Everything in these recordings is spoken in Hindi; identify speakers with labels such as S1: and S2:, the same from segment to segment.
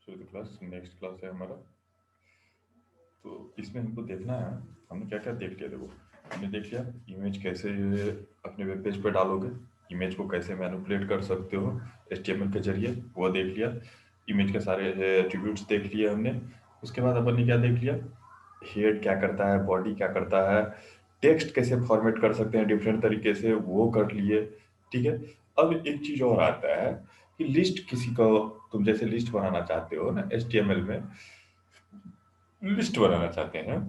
S1: फिफ्थ क्लास नेक्स्ट क्लास है हमारा। तो इसमें हमको देखना है हमने क्या क्या देख लिया। देखो हमने देख लिया इमेज कैसे अपने वेब पेज पे डालोगे, इमेज को कैसे मैनिपुलेट कर सकते हो HTML के जरिए, वो देख लिया। इमेज के सारे एट्रीब्यूट्स देख लिए हमने। उसके बाद अपन ने क्या देख लिया, हेड क्या करता है, बॉडी क्या करता है, टेक्स्ट कैसे फॉर्मेट कर सकते हैं डिफरेंट तरीके से, वो कर लिए। ठीक है। अब एक चीज और आता है कि लिस्ट किसी को, तुम जैसे लिस्ट बनाना चाहते हो ना HTML में, लिस्ट बनाना चाहते हैं,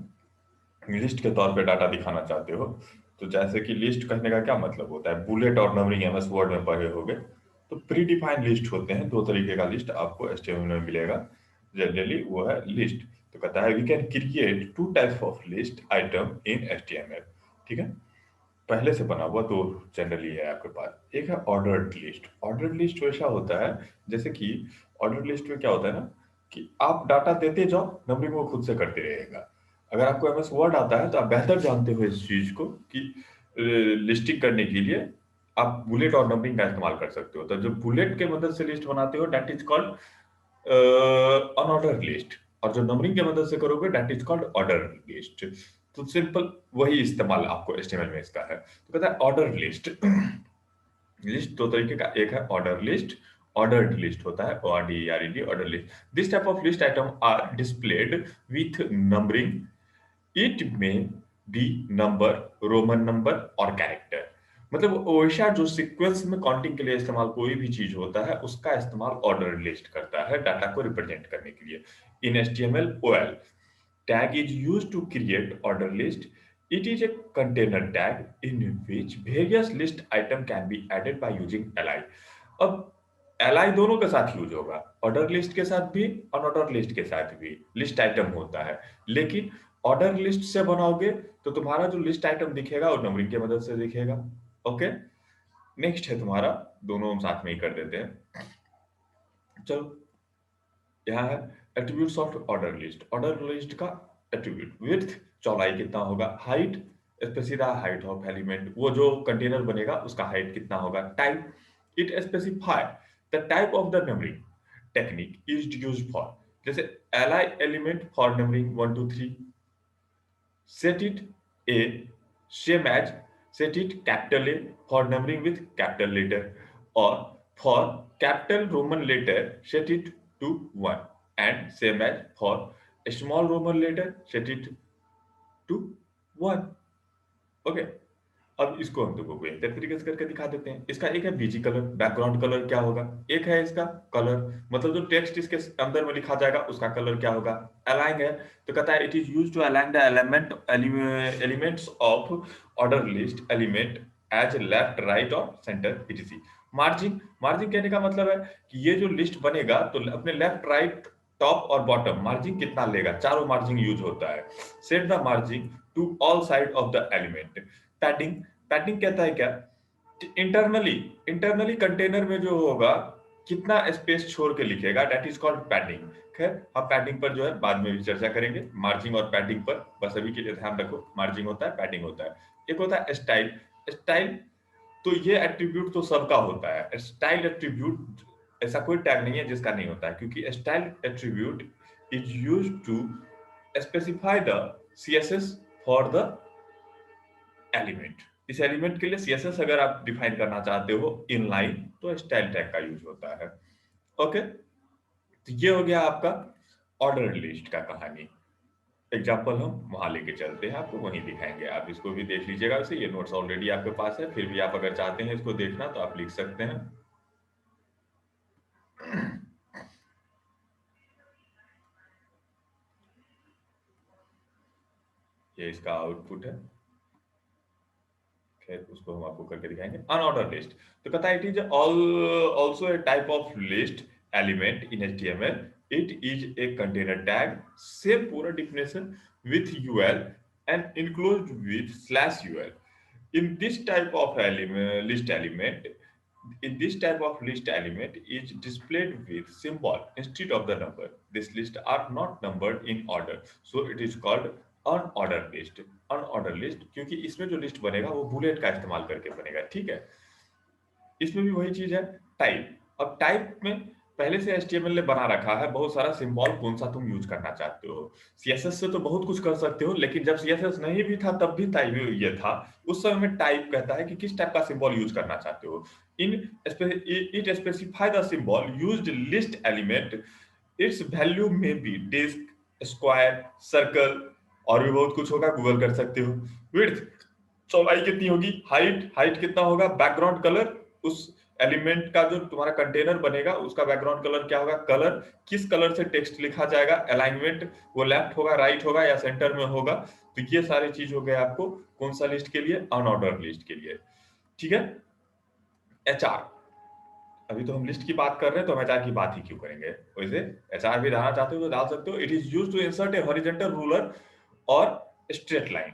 S1: लिस्ट के तौर पे डाटा दिखाना चाहते हो। तो जैसे कि लिस्ट कहने का क्या मतलब होता है, बुलेट और नंबरिंग एमएस वर्ड में पढ़े होगे। तो प्री डिफाइंड लिस्ट होते हैं, दो तरीके का लिस्ट आपको HTML में मिलेगा। जनरली वो है लिस्ट। तो कहता है we can create two types of list item in HTML। ठीक है। पहले से बना हुआ तो जनरली है आपके पास, एक है ऑर्डर्ड लिस्ट। ऑर्डर्ड लिस्ट वैसा होता है जैसे कि ऑर्डर्ड लिस्ट में क्या होता है ना, कि आप डाटा देते जाओ, नंबरिंग वो खुद से करते रहेगा। अगर आपको एमएस वर्ड आता है तो आप बेहतर जानते हो इस चीज को कि लिस्टिंग करने के लिए आप बुलेट और नंबरिंग का इस्तेमाल कर सकते हो। तो जब बुलेट के मदद से लिस्ट बनाते हो that is called unordered list, और जो नंबरिंग की मदद से करोगे that is called order list. तो सिंपल वही इस्तेमाल आपको HTML में इसका है। तो कहता है ऑर्डर लिस्ट। लिस्ट दो तरीके का, एक है ऑर्डर लिस्ट, ऑर्डर्ड लिस्ट होता है ORDERED, order list. This type of list item are displayed with numbering, it may be number, Roman number और कैरेक्टर। मतलब वैसा जो सीक्वेंस में काउंटिंग के लिए इस्तेमाल कोई भी चीज होता है उसका इस्तेमाल ऑर्डर लिस्ट करता है डाटा को रिप्रेजेंट करने के लिए। इन HTML OL tag is used to create order list. It is a container tag in which various list item can be added by using li। अब li दोनों के साथ यूज होगा, ऑर्डर लिस्ट के साथ भी अनऑर्डर लिस्ट के साथ भी लिस्ट आइटम होता है। लेकिन ऑर्डर लिस्ट से बनाओगे तो तुम्हारा जो लिस्ट आइटम दिखेगा वो नंबरिंग की मदद से दिखेगा। ओके। नेक्स्ट है तुम्हारा, दोनों हम साथ में ही कर देते हैं। चलो, यहाँ है attributes of order list. Order list का एट्रीब्यूट, विड्थ चौड़ाई कितना होगा, height specify height of element, वो जो कंटेनर बनेगा उसका हाइट कितना होगा, type it specify the type of the numbering technique is used for, जैसे li element for numbering 1 2 3, set it a, same as set it capital A for numbering with capital letter, or for capital Roman letter set it to 1, and same as for a small Roman letter set it to 1। Okay. अब इसको हम देखो बेहतर तरीके से करके दिखा देते हैं। इसका एक है बीजी कलर, बैकग्राउंड कलर क्या होगा, एक है इसका कलर, मतलब जो टेक्स्ट इसके अंदर में लिखा जाएगा उसका कलर क्या होगा। अलाइन है तो कहता है it is used to align the elements of order list element as left right और सेंटर etc। मार्जिन, मार्जिन कहने का मतलब है कि ये जो लिस्ट बनेगा तो अपने लेफ्ट राइट टॉप और बॉटम मार्जिन कितना लेगा, चारों मार्जिन यूज होता है। Set the margin to all side of the element. Padding, padding कहता है क्या, इंटरनली, इंटरनली कंटेनर में जो होगा कितना स्पेस छोड़ के लिखेगा दैट इज कॉल्ड पैडिंग। खैर हम पैडिंग पर जो है बाद में भी चर्चा करेंगे, मार्जिंग और पैडिंग पर बस अभी के लिए ध्यान रखो, मार्जिंग होता है पैडिंग होता है। एक होता है स्टाइल, स्टाइल तो ये एट्रीब्यूट तो सबका होता है। स्टाइल एट्रीब्यूट ऐसा कोई टैग नहीं है जिसका नहीं होता है, क्योंकि style attribute is used to specify the CSS for the element. इस एलिमेंट के लिए CSS अगर आप डिफाइन करना चाहते हो इनलाइन तो स्टाइल टैग का यूज होता है। ओके। तो ये हो गया आपका ऑर्डर लिस्ट का कहानी। एग्जाम्पल हम वहां लेके चलते हैं, आपको वहीं दिखाएंगे, आप इसको भी देख लीजिएगा। वैसे ये नोट्स ऑलरेडी आपके पास है, फिर भी आप अगर चाहते हैं इसको देखना तो आप लिख सकते हैं। ये इसका आउटपुट है। खैर उसको हम आपको करके दिखाएंगे। अनऑर्डर लिस्ट तो कहता है it is also a type of list element in HTML। It is a container tag, same पूरा definition with UL and enclosed with /UL। In this type of list element, in this type of list element is displayed with symbol instead of the number। This list are not numbered in order, so it is called unordered list. Unorder list क्योंकि इसमें जो लिस्ट बनेगा वो बुलेट का इस्तेमाल करके बनेगा। ठीक है। इसमें भी वही चीज है, टाइप। अब टाइप में पहले से HTML ने बना रखा है बहुत सारा सिंबल, कौन सा तुम यूज करना चाहते हो। CSS से तो बहुत कुछ कर सकते हो, लेकिन जब CSS नहीं भी था तब भी टाइप ये था। उस समय में टाइप कहता है कि किस टाइप का सिंबल यूज करना चाहते हो। In it specify the symbol used list element, it's value में बी डिस्क, स्क्वायर, सर्कल, और भी बहुत कुछ होगा, गूगल कर सकते हो। विड्थ, चौड़ाई कितनी होगी, हाइट, हाइट कितना होगा, बैकग्राउंड कलर, उस एलिमेंट का जो तुम्हारा कंटेनर बनेगा उसका बैकग्राउंड कलर क्या होगा, कलर, किस कलर से टेक्स्ट लिखा जाएगा, अलाइनमेंट, वो लेफ्ट होगा, राइट होगा या सेंटर में होगा। तो ये सारी चीज हो गए आपको कौन सा लिस्ट के लिए, अनऑर्डर लिस्ट के लिए। ठीक है। HR, अभी तो हम लिस्ट की बात कर रहे हैं तो हम HR की बात ही क्यों करेंगे। वैसे HR भी डालना चाहते हो तो डाल सकते हो। It is use to insert a horizontal ruler और straight line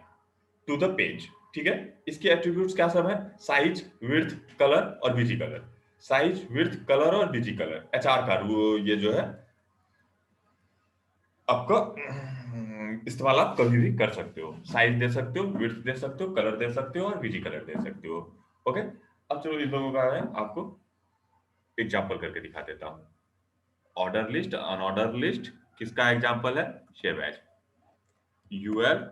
S1: to the page. ठीक है। इसके एट्रीब्यूट्स क्या सब है, साइज, विड्थ, कलर और BG colour. Size, width, colour और बीजी कलर HR का ये जो है आपका इस्तेमाल आप कभी भी कर सकते हो। साइज दे सकते हो, विड्थ दे सकते हो, कलर दे सकते हो और बीजी कलर दे सकते हो। ओके। अब चलो इन लोगों का है आपको एग्जाम्पल करके दिखा देता हूँ। ऑर्डर लिस्ट, अनऑर्डर लिस्ट किसका एग्जाम्पल है, शेबैज। UL,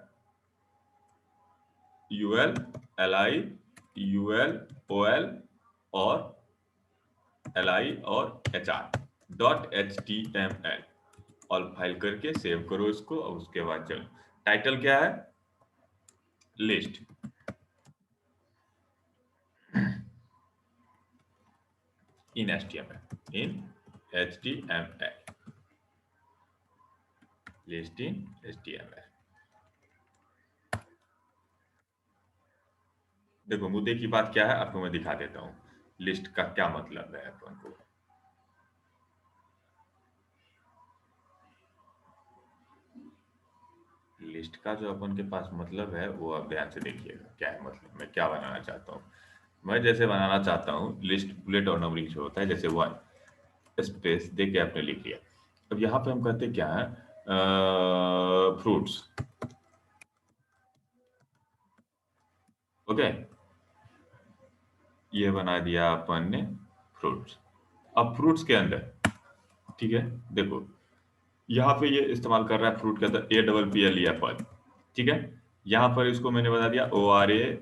S1: UL, LI, UL, OL और LI और HR dot HTML, all file करके सेव करो इसको। और उसके बाद चलो टाइटल क्या है, list. In HTML, in HTML, list in HTML। देखो मुद्दे की बात क्या है आपको मैं दिखा देता हूँ, लिस्ट का क्या मतलब है अपन को। लिस्ट का जो अपन के पास मतलब है वो आप ध्यान से देखिएगा क्या है मतलब, मैं क्या बनाना चाहता हूँ। मैं जैसे बनाना चाहता हूँ लिस्ट, बुलेट और नंबरिंग जो होता है, जैसे 1 स्पेस दे के आपने लिख लिया। अब यहाँ पे हम कहते क्या है, फ्रूट्स। ओके, ये बना दिया अपन ने फ्रूट्स। अब फ्रूट्स के अंदर, ठीक है, देखो यहाँ पे ये इस्तेमाल कर रहा है फ्रूट के अंदर APPLE एप्पल। ठीक है, यहाँ पर इसको मैंने बता दिया ORA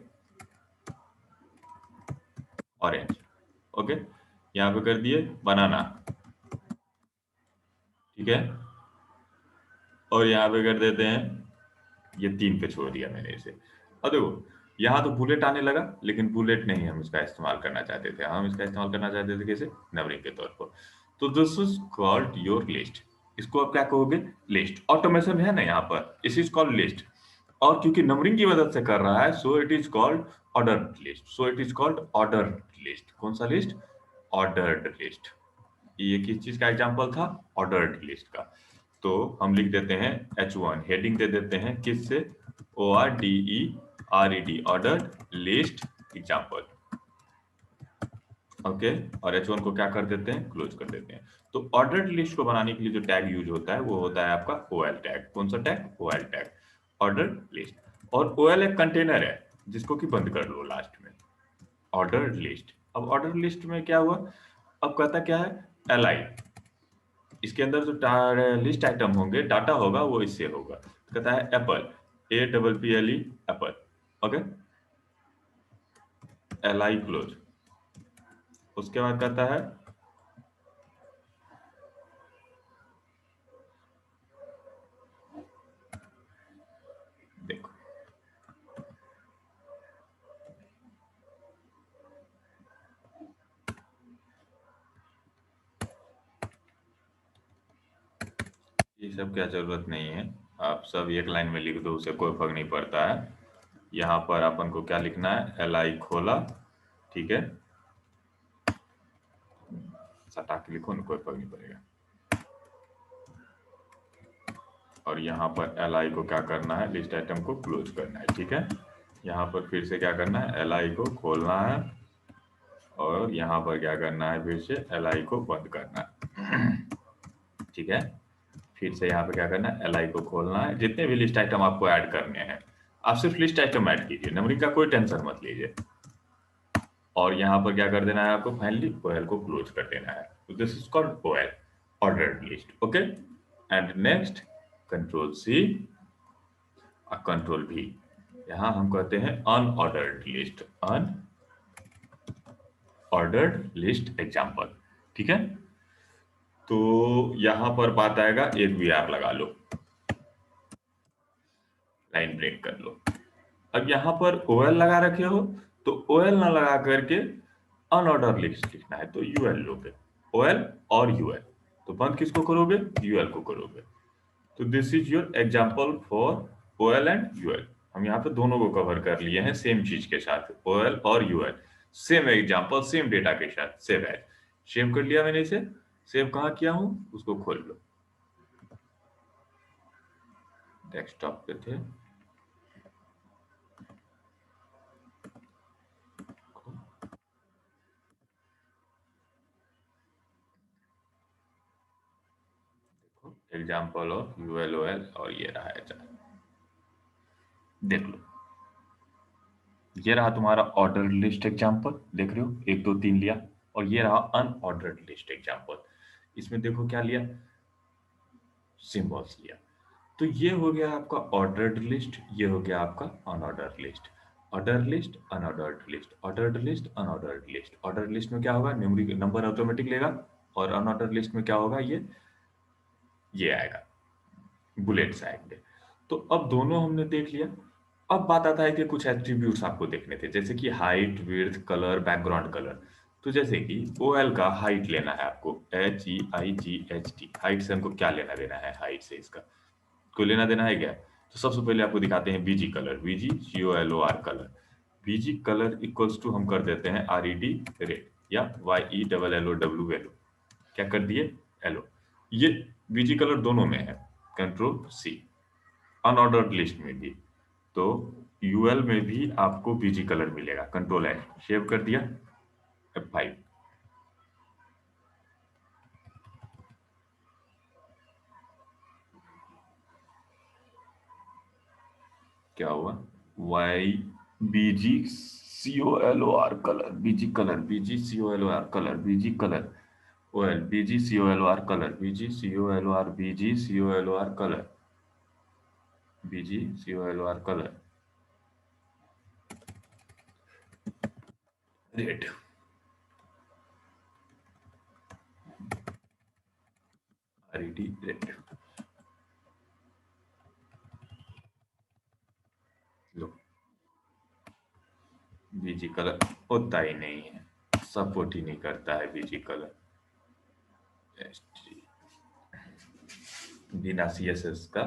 S1: ऑरेंज। ओके, यहाँ पे कर दिए बनाना। ठीक है, और यहाँ पे कर देते हैं, ये 3 पे छोड़ दिया मैंने इसे। अब देखो यहाँ तो बुलेट आने लगा, लेकिन बुलेट नहीं हम इसका इस्तेमाल करना चाहते थे, हम इसका इस्तेमाल करना चाहते थे कैसे, नंबरिंग के तौर पर। तो this is called your list. इसको आप क्या कहोगे, लिस्ट। ऑटोमेशन है ना यहाँ पर, इस इज कॉल्ड लिस्ट। और क्योंकि नंबरिंग की मदद से कर रहा है, so it is called order list. So it is called order list. कौन सा लिस्ट, ऑर्डर्ड लिस्ट। ये किस चीज का एग्जांपल था, ऑर्डर्ड लिस्ट का। तो हम लिख देते हैं H1, हेडिंग दे देते हैं किससे, ORDERED, ordered list example. Okay, और H1 को क्या कर देते हैं, क्लोज कर देते हैं। तो ऑर्डर्ड लिस्ट को बनाने के लिए जो टैग यूज होता है वो होता है आपका OL टैग। कौन सा tag, OL tag, ordered list. और OL एक कंटेनर है जिसको कि बंद कर लो लास्ट में, ऑर्डर्ड लिस्ट। अब ऑर्डर लिस्ट में क्या हुआ, अब कहता क्या है, LI, इसके अंदर जो लिस्ट आइटम होंगे, डाटा होगा, वो इससे होगा। तो कहता है Apple, APPLE Apple. Okay, LI close. उसके बाद कहता है देखो, ये सब क्या जरूरत नहीं है, आप सब एक लाइन में लिख दो, उसे कोई फर्क नहीं पड़ता है। यहाँ पर अपन को क्या लिखना है, LI खोला, ठीक है, सटा के लिखो ना, कोई फर्क नहीं पड़ेगा। और यहाँ पर LI को क्या करना है, लिस्ट आइटम को क्लोज करना है। ठीक है, यहाँ पर फिर से क्या करना है, LI को खोलना है, और यहाँ पर क्या करना है, फिर से LI को बंद करना है। ठीक है, फिर से यहाँ पे क्या करना है, LI को खोलना है। जितने भी लिस्ट आइटम आपको ऐड करने हैं, आप सिर्फ लिस्ट आइटम ऐड कीजिए, नंबरिंग का कोई टेंशन मत लीजिए। और यहाँ पर क्या कर देना है आपको, फाइनली OL को क्लोज कर देना है। So this is called OL, ordered list. Okay. And next, control C और कंट्रोल V. यहाँ हम कहते हैं unordered list, unordered list example. ठीक है. तो यहां पर बात आएगा, एक वीआर लगा लो, लाइन ब्रेक कर लो. अब यहाँ पर ओएल लगा रखे हो, तो ओएल ना लगा करके अनऑर्डर लिस्ट लिखना है, तो यूएल लोगे. ओएल और यूएल, तो बंद किसको करोगे? यूएल को करोगे. तो this is your example for OL and UL. हम यहाँ पे दोनों को कवर कर लिए हैं सेम चीज के साथ, ओएल और UL, same example same data के साथ. सेव एज, सेव कर लिया मैंने इसे. सेव कहाँ किया हूँ उसको खोल लो. डेस्कटॉप पे थे. एग्जाम्पल ऑफ यूएल ओएल, और ये रहा है. देख लो, ये रहा तुम्हारा ऑर्डर लिस्ट एग्जाम्पल. देख रहे हो, 1 2 3 लिया. और ये रहा अनऑर्डर्ड लिस्ट एग्जाम्पल. इसमें देखो क्या लिया, सिंबल्स लिया. तो ये हो गया आपका ऑर्डर्ड लिस्ट, ये हो गया आपका unordered list. Order list, unordered list, ordered list, unordered list. Order list में क्या होगा, न्यूमेरिक नंबर ऑटोमेटिक लेगा. और अनऑर्डर्ड लिस्ट में क्या होगा, ये आएगा, बुलेट्स आएंगे. तो अब दोनों हमने देख लिया. अब बात आता है कि कुछ एट्रीब्यूट्स आपको देखने थे, जैसे कि height, width, colour, background colour. तो जैसे कि ओएल का हाइट लेना है आपको, HEIGHT. हाइट से हमको क्या लेना देना है, हाइट से इसका कोई लेना देना है क्या? तो सबसे पहले आपको दिखाते हैं BG colour, BGCOLOR colour. BG colour equals to हम कर देते हैं RED रेड, या YELLOW. क्या कर दिए, एलो. ये बीजी कलर दोनों में है. कंट्रोल C, अनऑर्डर्ड लिस्ट में भी. तो यूएल में भी आपको बीजी कलर मिलेगा. कंट्रोल एच, सेव कर दिया. F5. क्या हुआ, why BGCOLOR colour, BG colour, OL BGCOLOR colour, BGCOLOR colour, red, RED red. लो, बीजी कलर होता ही नहीं है, सपोर्ट ही नहीं करता है बीजी कलर. बिना CSS का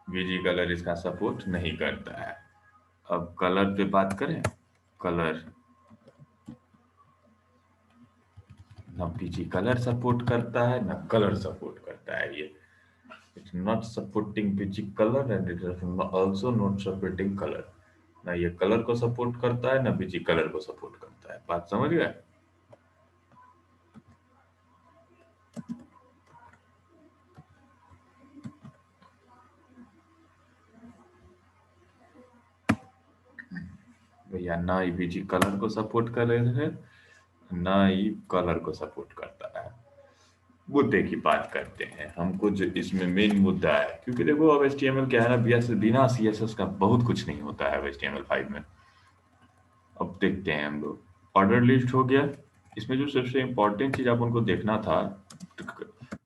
S1: बीजी कलर इसका सपोर्ट नहीं करता है. अब कलर पे बात करें. कलर, ना बीजी कलर सपोर्ट करता है, ना कलर सपोर्ट करता है. ये it's not supporting BG colour and it is also not supporting colour. ना ये कलर को सपोर्ट करता है, ना बीजी कलर को सपोर्ट करता है. बात समझ गए? भैया ना ही बीजी कलर को सपोर्ट कर रहे हैं, ना ही कलर को सपोर्ट करता है. मुद्दे की बात करते हैं. हमको जो इसमें मेन मुद्दा है, क्योंकि देखो अब HTML क्या है ना, बिना CSS का बहुत कुछ नहीं होता है HTML5 में. अब देखते हैं हम लोग. ऑर्डर लिस्ट हो गया. इसमें जो सबसे इम्पोर्टेंट चीज आप उनको देखना था,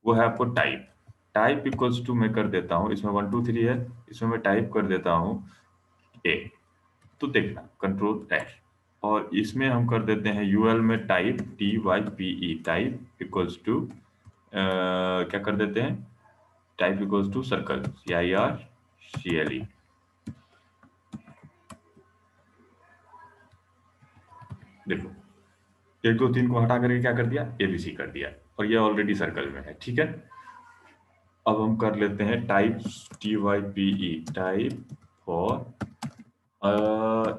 S1: वो है आपको टाइप. टाइप इक्वल्स टू मैं कर देता हूँ, इसमें 1 2 3 है, इसमें मैं टाइप कर देता हूँ A. तो देखना, कंट्रोल डैश. और इसमें हम कर देते हैं यूएल में type, TYPE, type equals to क्या कर देते हैं, type equals to circle, CIRCLE. देखो, 1 2 3 को हटा करके क्या कर दिया, ABC कर दिया. और ये ऑलरेडी सर्कल में है. ठीक है. अब हम कर लेते हैं type, TYPE, type for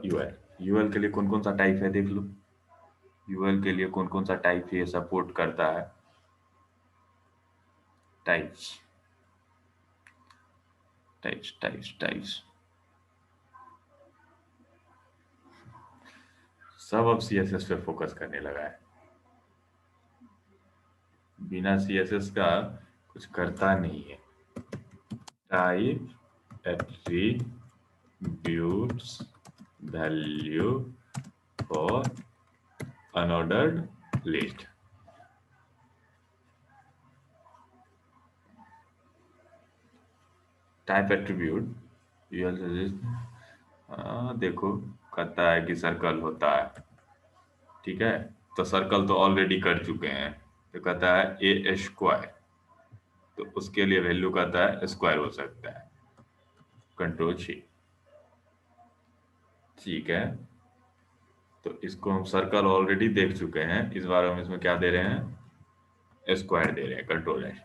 S1: UL. UL के लिए कौन कौन सा टाइप है देख लो. यूएल के लिए कौन कौन सा टाइप ये सपोर्ट करता है. Types, types, types, types. सब अब CSS पे फोकस करने लगा है. बिना CSS का कुछ करता नहीं है। Type attributes value for unordered list. Type attribute देखो कहता है कि सर्कल होता है, ठीक है, तो सर्कल तो ऑलरेडी कर चुके हैं, तो कहता है ए स्क्वायर, तो उसके लिए वैल्यू कहता है स्क्वायर हो सकता है, कंट्रोल सी, ठीक है। तो इसको हम सर्कल ऑलरेडी देख चुके हैं, इस बार हम इसमें क्या दे रहे हैं, स्क्वायर दे रहे हैं, कंट्रोल एस।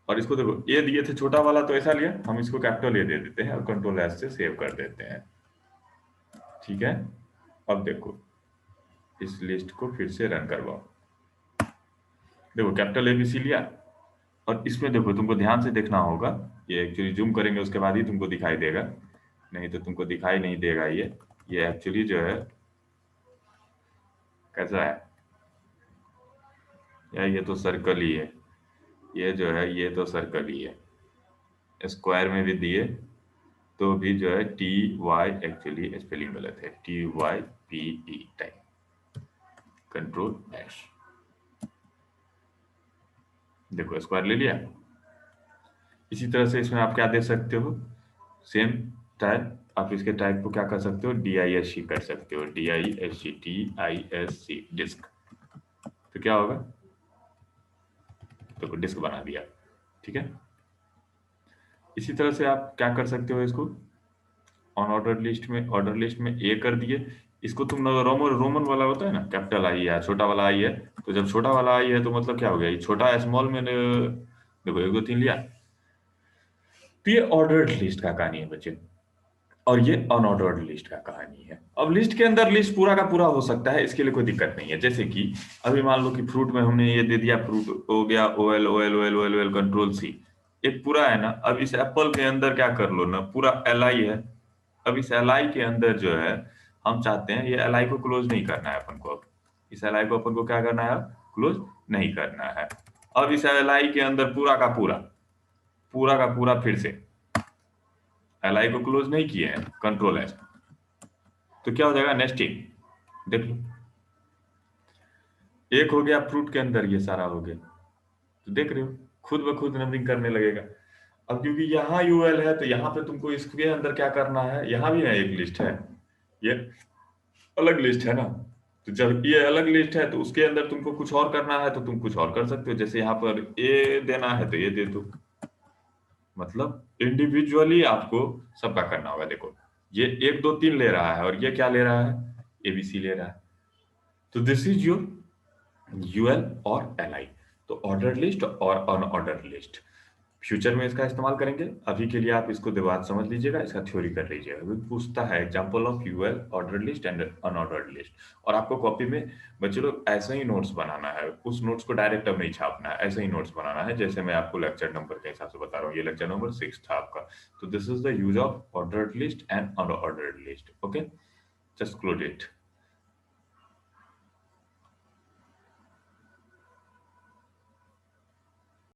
S1: और इसको देखो ए दिए थे छोटा वाला तो ऐसा लिया, हम इसको कैपिटल ए दे देते हैं और कंट्रोल एस से सेव कर देते हैं, ठीक है। अब देखो इस लिस्ट को फिर से रन करवाओ, देखो कैपिटल एबीसी लिया, और इसमें देखो तुमको ध्यान से देखना होगा, ये एक्चुअली जूम करेंगे उसके बाद ही तुमको दिखाई देगा, नहीं तो तुमको दिखाई नहीं देगा। ये एक्चुअली जो है कैसा है, या ये तो सर्कल ही है, ये जो है ये तो सर्कल ही है, स्क्वायर में भी दिए तो भी जो है टी वाई, एक्चुअली स्पेलिंग गलत है, TYPE टाइप, कंट्रोल एश, देखो स्क्वायर ले लिया। इसी तरह से इसमें आप क्या दे सकते हो, सेम टाइप, आप इसके टाइप को क्या कर सकते हो, DISC कर सकते हो, DISC डिस्क, तो क्या होगा, तो डिस्क बना दिया, ठीक है। इसी तरह से आप क्या कर सकते हो, इसको ऑन ऑर्डर लिस्ट में ए कर दिए, इसको तुम रोमन रोमन वाला होता है ना, कैपिटल आई है, छोटा वाला आई है, तो जब छोटा वाला आई है तो मतलब क्या हो गया, ये छोटा स्मॉल में देखो 1 2 3 लिया, तो ये ऑर्डर्ड लिस्ट का कहानी है बच्चे, और ये अनऑर्डर्ड लिस्ट का कहानी है। अब लिस्ट के अंदर लिस्ट पूरा का पूरा हो सकता है, इसके लिए कोई दिक्कत नहीं है। जैसे कि अभी मान लो कि फ्रूट में हमने ये दे दिया, फ्रूट हो गया OL OL OL OL OL control C, एक पूरा है ना। अब इस एप्पल के अंदर क्या कर लो ना, पूरा LI है। अब इस LI के अंदर जो है हम चाहते हैं ये LI को क्लोज नहीं करना है अपन को, अब इस LI को अपन को क्या करना है, क्लोज नहीं करना है। अब इस LI के अंदर पूरा का पूरा फिर से LI को क्लोज नहीं किए हैं, कंट्रोल एस, तो क्या हो जाएगा, नेस्टिंग, देख लो एक हो गया फ्रूट के अंदर, ये सारा हो गया, तो देख रहे हो खुद ब खुद नंबरिंग करने लगेगा। अब क्योंकि यहाँ UL है तो यहाँ पे तुमको इसके अंदर क्या करना है, यहाँ भी है एक लिस्ट है, ये अलग लिस्ट है ना, तो जब ये अलग लिस्ट है तो उसके अंदर तुमको कुछ और करना है तो तुम कुछ और कर सकते हो, जैसे यहाँ पर ए देना है तो ये दे दो, मतलब इंडिविजुअली आपको सबका करना होगा। देखो ये 1 2 3 ले रहा है और ये क्या ले रहा है, ABC ले रहा है, तो दिस इज योर UL और LI, तो ऑर्डर लिस्ट और अनऑर्डर लिस्ट फ्यूचर में इसका इस्तेमाल करेंगे। अभी के लिए आप इसको बात समझ लीजिएगा, इसका थ्योरी कर लीजिएगा, क्योंकि पूछता है example of UL order list and unordered list, और आपको कॉपी में बच्चे लोग ऐसे ही नोट्स बनाना है, उस नोट्स को डायरेक्ट अब नहीं छापना है, ऐसे ही नोट्स बनाना है जैसे मैं आपको लेक्चर नंबर के हिसाब से बता रहा हूँ, ये लेक्चर नंबर 6 था आपका। तो this is the use of ordered list and unordered list, okay, just close it.